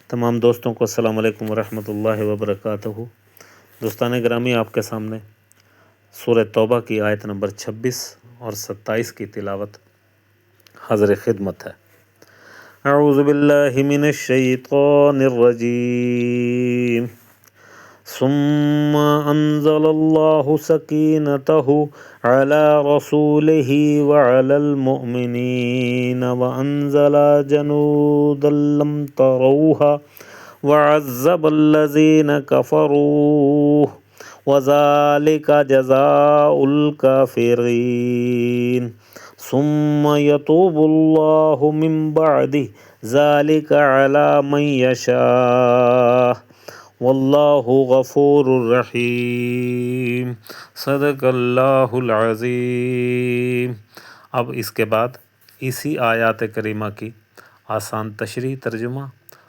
تمام دوستوں کو السلام علیکم ورحمۃ اللہ وبرکاتہ۔ دوستان گرامی، آپ کے سامنے سورہ توبہ کی آیت نمبر 26 اور 27 کی تلاوت حاضر خدمت ہے۔ اعوذ باللہ من الشیطان الرجیم۔ ثم انزل اللہ سکینتہ علی رسولہ وعلی المؤمنین وانزل جنودا لم تروها وعذب الذین کفروا وذلک جزاء الکافرین ثم یتوب اللہ من بعد ذلک علی من یشاء واللہ غفور الرحیم۔ صدق اللہ العظیم۔ اب اس کے بعد اسی آیات کریمہ کی آسان تشریح، ترجمہ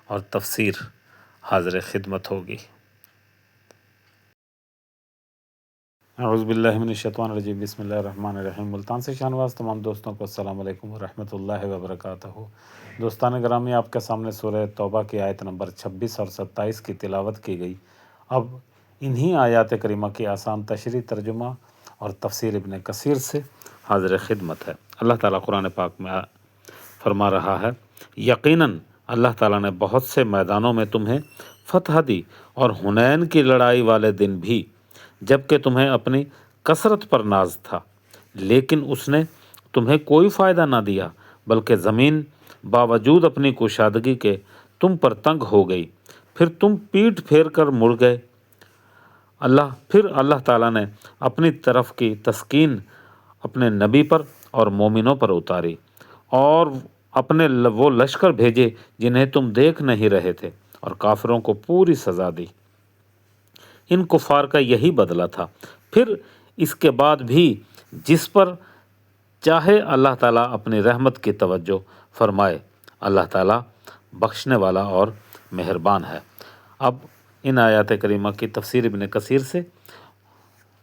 اور تفسیر حاضر خدمت ہوگی۔ اعوذ باللہ من الشیطان الرجیم، بسم اللہ الرحمن الرحیم۔ ملتان سے شانواز تمام دوستوں کو السلام علیکم ورحمۃ اللہ وبرکاتہ۔ دوستان گرامی، آپ کے سامنے سورہ توبہ کی آیت نمبر 26 اور 27 کی تلاوت کی گئی۔ اب انہی آیات کریمہ کی آسان تشریح، ترجمہ اور تفسیر ابن کثیر سے حاضر خدمت ہے۔ اللہ تعالیٰ قرآن پاک میں فرما رہا ہے، یقیناً اللہ تعالیٰ نے بہت سے میدانوں میں تمہیں فتح دی اور حنین کی لڑائی والے دن بھی، جبکہ تمہیں اپنی کثرت پر ناز تھا، لیکن اس نے تمہیں کوئی فائدہ نہ دیا، بلکہ زمین باوجود اپنی کشادگی کے تم پر تنگ ہو گئی، پھر تم پیٹ پھیر کر مڑ گئے۔ پھر اللہ تعالیٰ نے اپنی طرف کی تسکین اپنے نبی پر اور مومنوں پر اتاری، اور اپنے وہ لشکر بھیجے جنہیں تم دیکھ نہیں رہے تھے، اور کافروں کو پوری سزا دی۔ ان کفار کا یہی بدلہ تھا۔ پھر اس کے بعد بھی جس پر چاہے اللہ تعالیٰ اپنی رحمت کی توجہ فرمائے۔ اللہ تعالیٰ بخشنے والا اور مہربان ہے۔ اب ان آیات کریمہ کی تفسیر ابن کثیر سے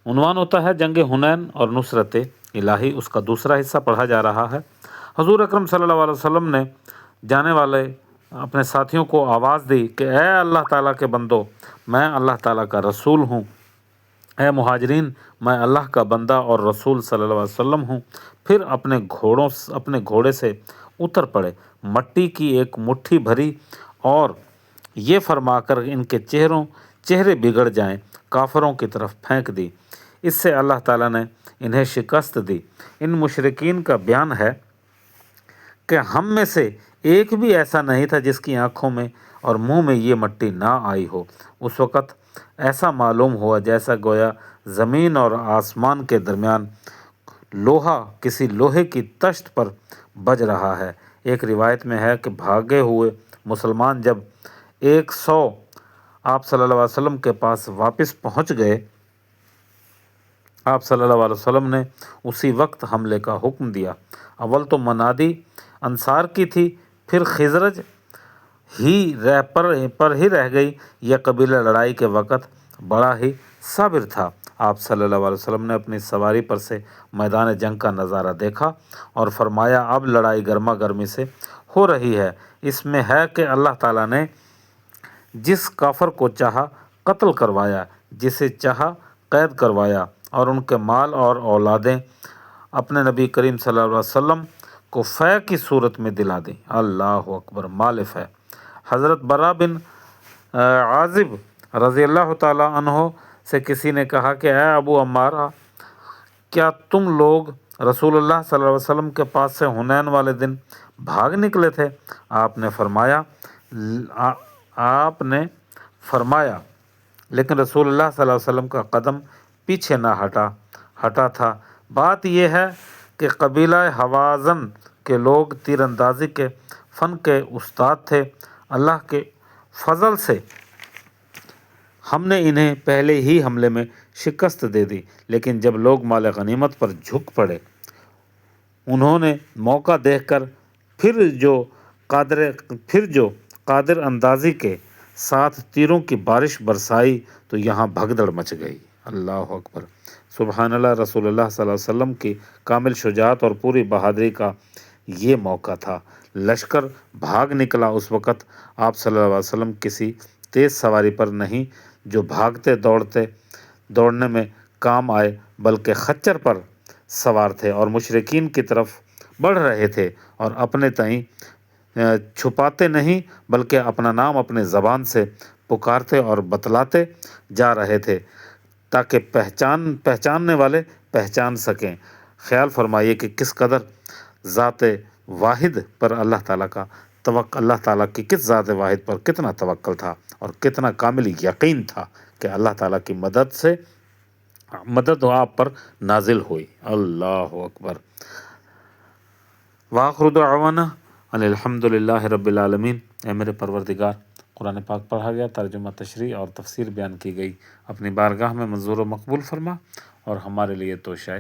عنوان ہوتا ہے جنگ حنین اور نصرت الہی۔ اس کا دوسرا حصہ پڑھا جا رہا ہے۔ حضور اکرم صلی اللہ علیہ وسلم نے جانے والے اپنے ساتھیوں کو آواز دی کہ اے اللہ تعالیٰ کے بندو، میں اللہ تعالیٰ کا رسول ہوں۔ اے مہاجرین، میں اللہ کا بندہ اور رسول صلی اللہ علیہ وسلم ہوں۔ پھر اپنے گھوڑے سے اتر پڑے، مٹی کی ایک مٹھی بھری اور یہ فرما کر ان کے چہرے بگڑ جائیں کافروں کی طرف پھینک دی۔ اس سے اللہ تعالیٰ نے انہیں شکست دی۔ ان مشرکین کا بیان ہے کہ ہم میں سے ایک بھی ایسا نہیں تھا جس کی آنکھوں میں اور منہ میں یہ مٹی نہ آئی ہو۔ اس وقت ایسا معلوم ہوا جیسا گویا زمین اور آسمان کے درمیان لوہا کسی لوہے کی تشت پر بج رہا ہے۔ ایک روایت میں ہے کہ بھاگے ہوئے مسلمان جب 100 آپ صلی اللہ علیہ وسلم کے پاس واپس پہنچ گئے، آپ صلی اللہ علیہ وسلم نے اسی وقت حملے کا حکم دیا۔ اول تو منادی انصار کی تھی، پھر خزرج پر ہی رہ گئی۔ یہ قبیلہ لڑائی کے وقت بڑا ہی صابر تھا۔ آپ صلی اللہ علیہ وسلم نے اپنی سواری پر سے میدان جنگ کا نظارہ دیکھا اور فرمایا اب لڑائی گرما گرمی سے ہو رہی ہے۔ اس میں ہے کہ اللہ تعالیٰ نے جس کافر کو چاہا قتل کروایا، جسے چاہا قید کروایا، اور ان کے مال اور اولادیں اپنے نبی کریم صلی اللہ علیہ وسلم کو فے کی صورت میں دلا دیں۔ اللہ اکبر، مالف ہے۔ حضرت برا بن عازب رضی اللہ تعالیٰ عنہ سے کسی نے کہا کہ اے ابو عمارہ، کیا تم لوگ رسول اللہ صلی اللہ علیہ وسلم کے پاس سے حنین والے دن بھاگ نکلے تھے؟ آپ نے فرمایا لیکن رسول اللہ صلی اللہ علیہ وسلم کا قدم پیچھے نہ ہٹا تھا۔ بات یہ ہے کہ قبیلہ حوازن کے لوگ تیر اندازی کے فن کے استاد تھے۔ اللہ کے فضل سے ہم نے انہیں پہلے ہی حملے میں شکست دے دی، لیکن جب لوگ مال غنیمت پر جھک پڑے، انہوں نے موقع دیکھ کر پھر جو قادر اندازی کے ساتھ تیروں کی بارش برسائی تو یہاں بھگدڑ مچ گئی۔ اللہ اکبر، سبحان اللہ۔ رسول اللہ صلی اللہ علیہ وسلم کی کامل شجاعت اور پوری بہادری کا یہ موقع تھا۔ لشکر بھاگ نکلا اس وقت آپ صلی اللہ علیہ وسلم کسی تیز سواری پر نہیں جو بھاگتے دوڑنے میں کام آئے بلکہ خچر پر سوار تھے اور مشرکین کی طرف بڑھ رہے تھے اور اپنے تئیں چھپاتے نہیں بلکہ اپنا نام اپنے زبان سے پکارتے اور بتلاتے جا رہے تھے تاکہ پہچاننے والے پہچان سکیں۔ خیال فرمائیے کہ کس قدر ذات واحد پر اللہ تعالیٰ کی کس ذات واحد پر کتنا توکل تھا اور کتنا کامل یقین تھا کہ اللہ تعالیٰ کی مدد آپ پر نازل ہوئی۔ اللہ اکبر۔ وآخر دعوانا ان الحمد للہ رب العالمین۔ اے میرے پروردگار، قرآن پاک پڑھا گیا، ترجمہ، تشریح اور تفسیر بیان کی گئی، اپنی بارگاہ میں منظور و مقبول فرما اور ہمارے لیے توشہ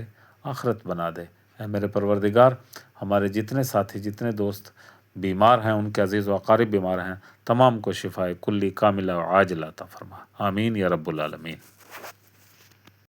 آخرت بنا دے۔ اے میرے پروردگار، ہمارے جتنے ساتھی، جتنے دوست بیمار ہیں، ان کے عزیز و اقارب بیمار ہیں، تمام کو شفائے کلی کاملہ و عاجلہ عطا فرما، آمین یا رب العالمین۔